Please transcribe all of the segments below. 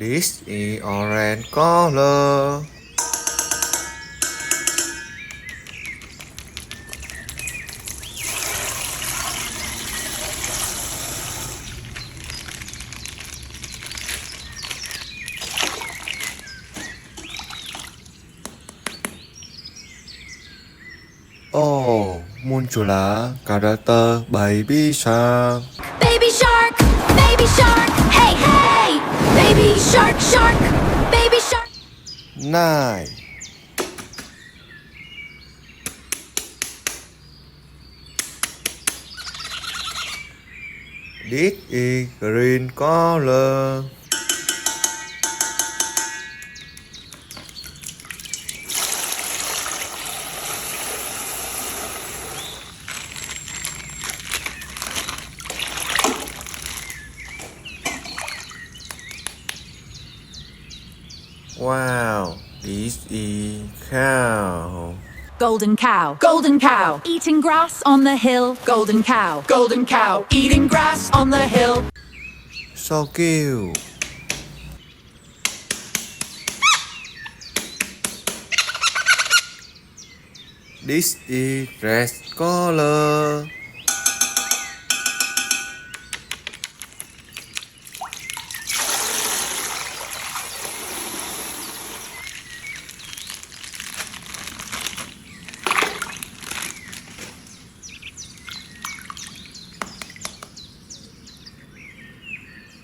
This is orange color. Oh, muncullah karakter baby shark. Baby shark, baby shark, hey hey! Baby shark, shark, baby shark. 9. This is green color. Wow, this is cow. Golden cow, eating grass on the hill. Golden cow, eating grass on the hill. So cute. This is red color.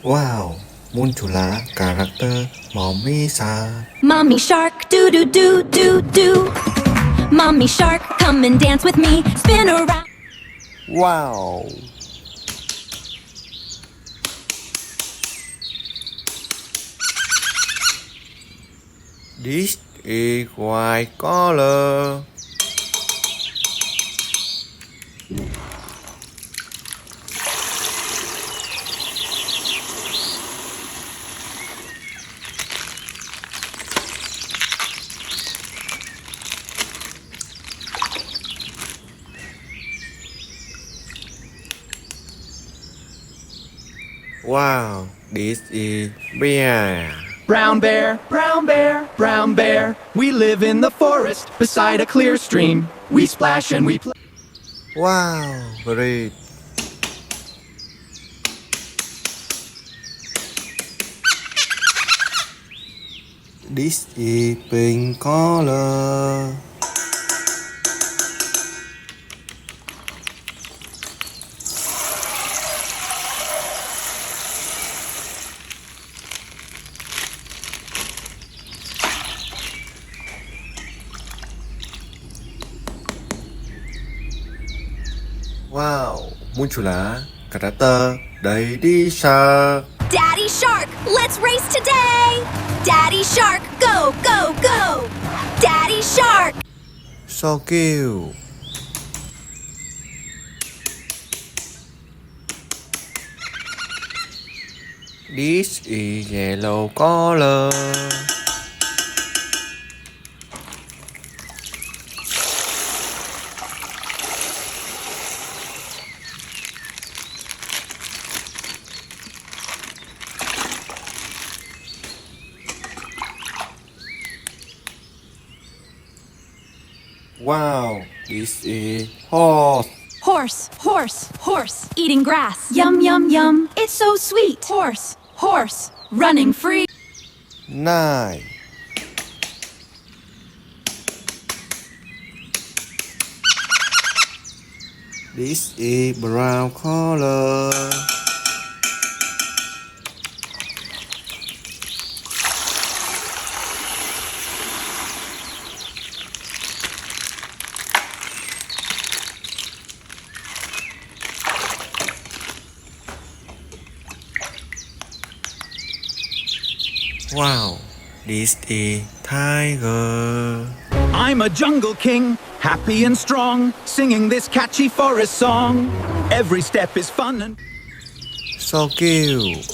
Wow, muncullah karakter mommy shark. Mommy shark, do do do do do. Mommy shark, come and dance with me. Spin around. Wow. This is white color. Wow, this is bear. Brown bear, brown bear, brown bear. We live in the forest beside a clear stream. We splash and we play. Wow, great. This is pink color. Wow, muncullah karakter Daddy Shark. Daddy shark, let's race today. Daddy shark, go go go. Daddy shark. So cute. This is yellow color. Wow, this is horse. Horse, horse, horse, eating grass. Yum, yum, yum. It's so sweet. Horse, horse, running free. 9. This is brown color. Wow, this is tiger. I'm a jungle king, happy and strong, singing this catchy forest song. Every step is fun and So cute.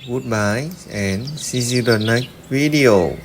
Goodbye and see you the next video.